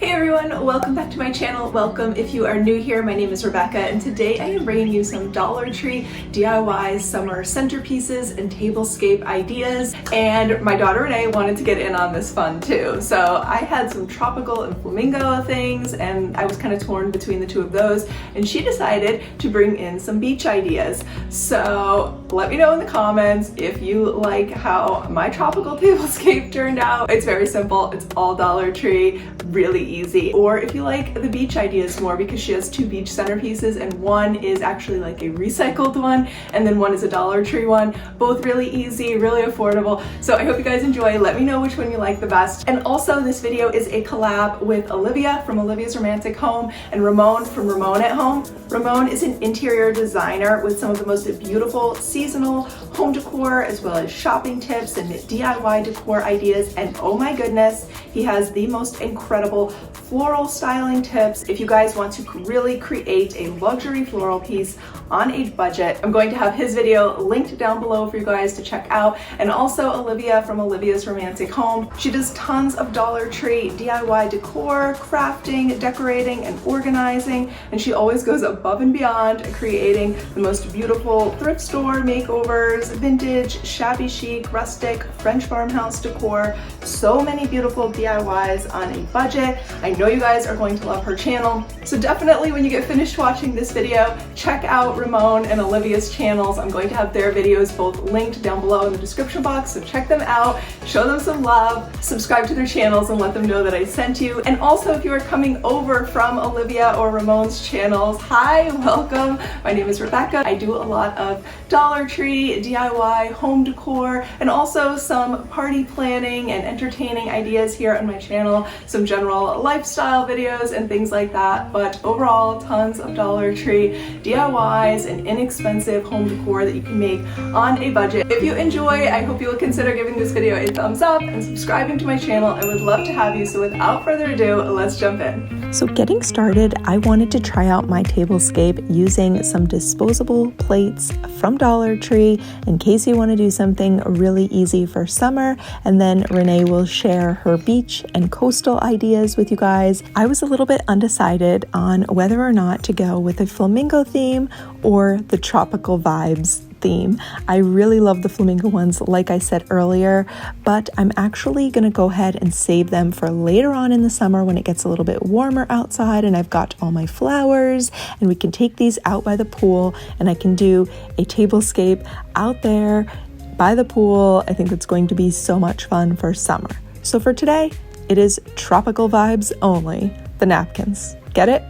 Hey everyone, welcome back to my channel. Welcome if you are new here. My name is Rebecca and today I am bringing you some Dollar Tree DIY summer centerpieces and tablescape ideas. And my daughter Renee wanted to get in on this fun too. So I had some tropical and flamingo things and I was kind of torn between the two of those, and she decided to bring in some beach ideas. So let me know in the comments if you like how my tropical tablescape turned out. It's very simple. It's all Dollar Tree, really easy. Or if you like the beach ideas more, because she has two beach centerpieces and one is actually like a recycled one and then one is a Dollar Tree one. Both really easy, really affordable. So I hope you guys enjoy. Let me know which one you like the best. And also this video is a collab with Olivia from Olivia's Romantic Home and Ramon from Ramon at Home. Ramon is an interior designer with some of the most beautiful seasonal home decor as well as shopping tips and DIY decor ideas. And oh my goodness, he has the most incredible floral styling tips if you guys want to really create a luxury floral piece on a budget. I'm going to have his video linked down below for you guys to check out. And also Olivia from Olivia's Romantic Home. She does tons of Dollar Tree DIY decor, crafting, decorating, and organizing. And she always goes above and beyond creating the most beautiful thrift store makeovers, vintage, shabby chic, rustic, French farmhouse decor. So many beautiful DIYs on a budget. I know you guys are going to love her channel. So definitely when you get finished watching this video, check out Ramon and Olivia's channels. I'm going to have their videos both linked down below in the description box, so check them out, show them some love, subscribe to their channels and let them know that I sent you. And also if you are coming over from Olivia or Ramon's channels, hi, welcome. My name is Rebecca. I do a lot of Dollar Tree, DIY, home decor, and also some party planning and entertaining ideas here on my channel, some general lifestyle videos and things like that. But overall, tons of Dollar Tree DIYs and inexpensive home decor that you can make on a budget. If you enjoy, I hope you will consider giving this video a thumbs up and subscribing to my channel. I would love to have you. So without further ado, let's jump in. So getting started, I wanted to try out my tablescape using some disposable plates from Dollar Tree in case you want to do something really easy for summer. And then Renee will share her beach and coastal ideas with you guys. I was a little bit undecided on whether or not to go with a flamingo theme or the tropical vibes theme. I really love the flamingo ones, like I said earlier, but I'm actually going to go ahead and save them for later on in the summer when it gets a little bit warmer outside and I've got all my flowers and we can take these out by the pool and I can do a tablescape out there by the pool. I think it's going to be so much fun for summer. So for today, it is tropical vibes only, the napkins. Get it?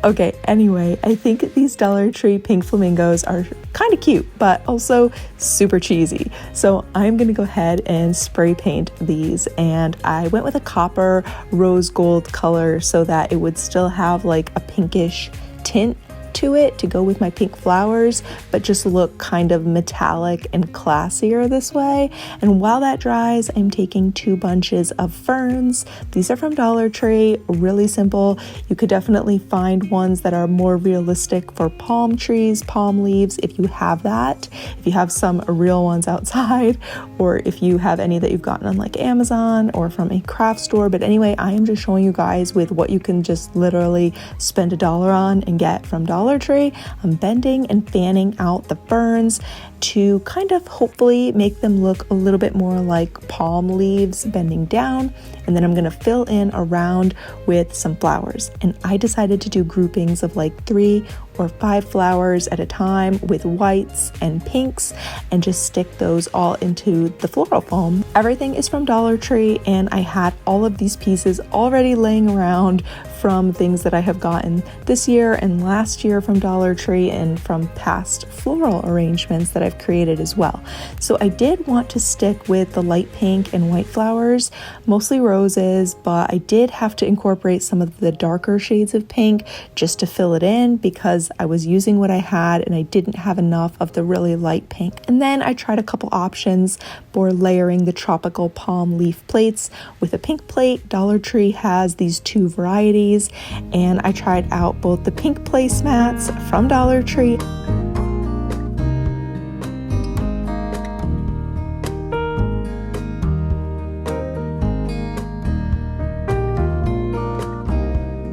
Okay, anyway, I think these Dollar Tree pink flamingos are kind of cute, but also super cheesy. So I'm gonna go ahead and spray paint these, and I went with a copper rose gold color so that it would still have like a pinkish tint to it to go with my pink flowers, but just look kind of metallic and classier this way. And while that dries, I'm taking 2 bunches of ferns. These are from Dollar Tree, really simple. You could definitely find ones that are more realistic for palm trees, palm leaves, if you have that. If you have some real ones outside, or if you have any that you've gotten on like Amazon or from a craft store. But anyway, I am just showing you guys with what you can just literally spend $1 on and get from Dollar Tree. I'm bending and fanning out the ferns to kind of hopefully make them look a little bit more like palm leaves bending down, and then I'm going to fill in around with some flowers. And I decided to do groupings of like 3 or 5 flowers at a time with whites and pinks and just stick those all into the floral foam. Everything is from Dollar Tree, and I had all of these pieces already laying around from things that I have gotten this year and last year from Dollar Tree and from past floral arrangements that I've created as well. So I did want to stick with the light pink and white flowers, mostly roses, but I did have to incorporate some of the darker shades of pink just to fill it in because I was using what I had and I didn't have enough of the really light pink. And then I tried a couple options for layering the tropical palm leaf plates with a pink plate. Dollar Tree has these 2 varieties, and I tried out both the pink placemats from Dollar Tree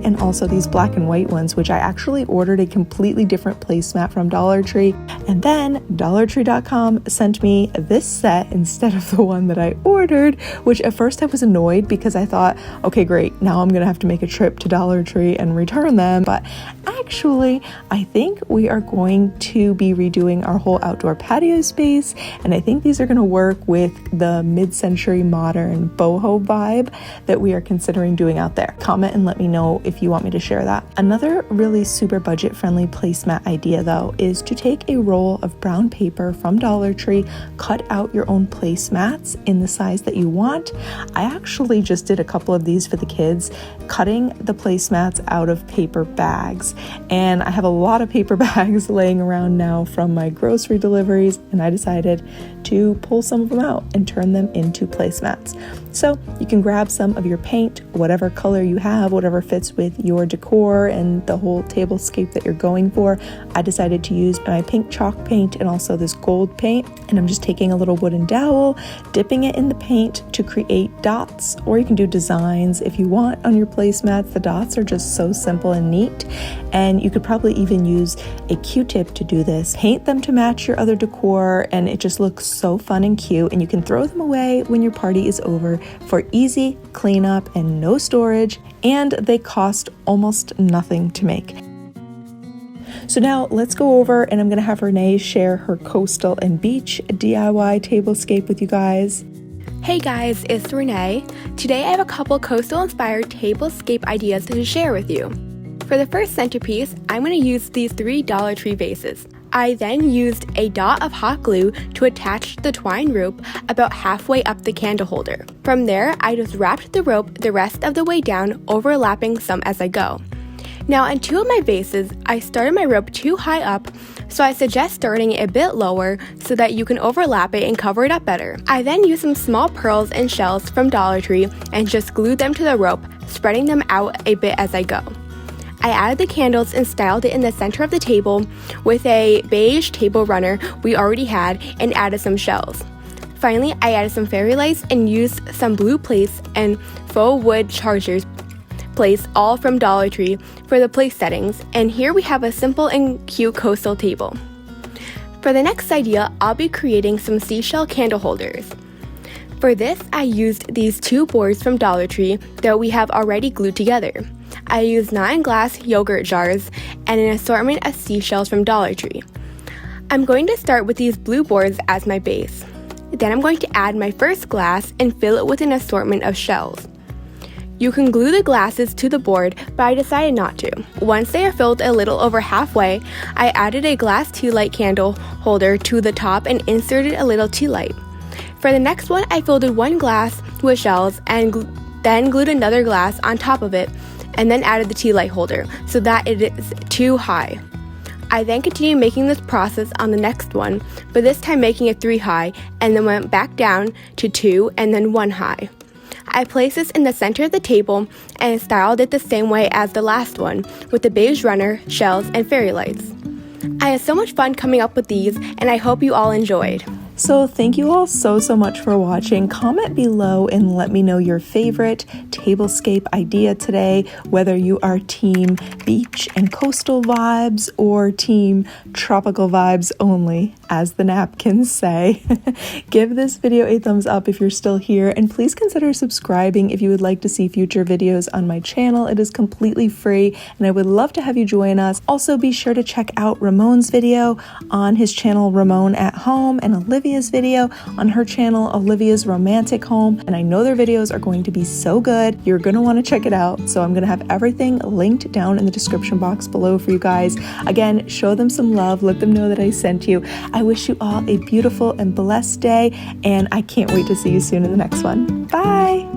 and also these black and white ones, which I actually ordered a completely different placemat from Dollar Tree. And then DollarTree.com sent me this set instead of the one that I ordered, which at first I was annoyed because I thought, okay, great, now I'm gonna have to make a trip to Dollar Tree and return them. But actually, I think we are going to be redoing our whole outdoor patio space, and I think these are gonna work with the mid-century modern boho vibe that we are considering doing out there. Comment and let me know if you want me to share that. Another really super budget-friendly placemat idea though is to take a roll of brown paper from Dollar Tree, cut out your own placemats in the size that you want. I actually just did a couple of these for the kids, cutting the placemats out of paper bags. And I have a lot of paper bags laying around now from my grocery deliveries, and I decided to pull some of them out and turn them into placemats. So you can grab some of your paint, whatever color you have, whatever fits with your decor and the whole tablescape that you're going for. I decided to use my pink chalk paint and also this gold paint, and I'm just taking a little wooden dowel, dipping it in the paint to create dots, or you can do designs if you want on your placemats. The dots are just so simple and neat, and you could probably even use a Q-tip to do this. Paint them to match your other decor, and it just looks so fun and cute, and you can throw them away when your party is over for easy cleanup and no storage, and they cost almost nothing to make. So now let's go over, and I'm going to have Renee share her coastal and beach DIY tablescape with you guys. Hey guys, it's Renee. Today I have a couple coastal inspired tablescape ideas to share with you. For the first centerpiece, I'm going to use these 3 Dollar Tree vases. I then used a dot of hot glue to attach the twine rope about halfway up the candle holder. From there, I just wrapped the rope the rest of the way down, overlapping some as I go. Now on 2 of my vases, I started my rope too high up, so I suggest starting it a bit lower so that you can overlap it and cover it up better. I then used some small pearls and shells from Dollar Tree and just glued them to the rope, spreading them out a bit as I go. I added the candles and styled it in the center of the table with a beige table runner we already had and added some shells. Finally, I added some fairy lights and used some blue plates and faux wood chargers place, all from Dollar Tree, for the place settings, and here we have a simple and cute coastal table. For the next idea, I'll be creating some seashell candle holders. For this, I used these 2 boards from Dollar Tree that we have already glued together. I used 9 glass yogurt jars and an assortment of seashells from Dollar Tree. I'm going to start with these blue boards as my base. Then I'm going to add my first glass and fill it with an assortment of shells. You can glue the glasses to the board, but I decided not to. Once they are filled a little over halfway, I added a glass tea light candle holder to the top and inserted a little tea light. For the next one, I filled 1 glass with shells and then glued another glass on top of it, and then added the tea light holder so that it is too high. I then continued making this process on the next one, but this time making it 3 high, and then went back down to 2 and then 1 high. I placed this in the center of the table and styled it the same way as the last one, with the beige runner, shells, and fairy lights. I had so much fun coming up with these, and I hope you all enjoyed. So thank you all so much for watching. Comment below and let me know your favorite tablescape idea today, whether you are team beach and coastal vibes or team tropical vibes only, as the napkins say. Give this video a thumbs up if you're still here, and please consider subscribing if you would like to see future videos on my channel. It is completely free, and I would love to have you join us. Also, be sure to check out Ramon's video on his channel, Ramon at Home, and Olivia's video on her channel, Olivia's Romantic Home, and I know their videos are going to be so good. You're going to want to check it out, so I'm going to have everything linked down in the description box below for you guys. Again, show them some love, let them know that I sent you. I wish you all a beautiful and blessed day, and I can't wait to see you soon in the next one. Bye!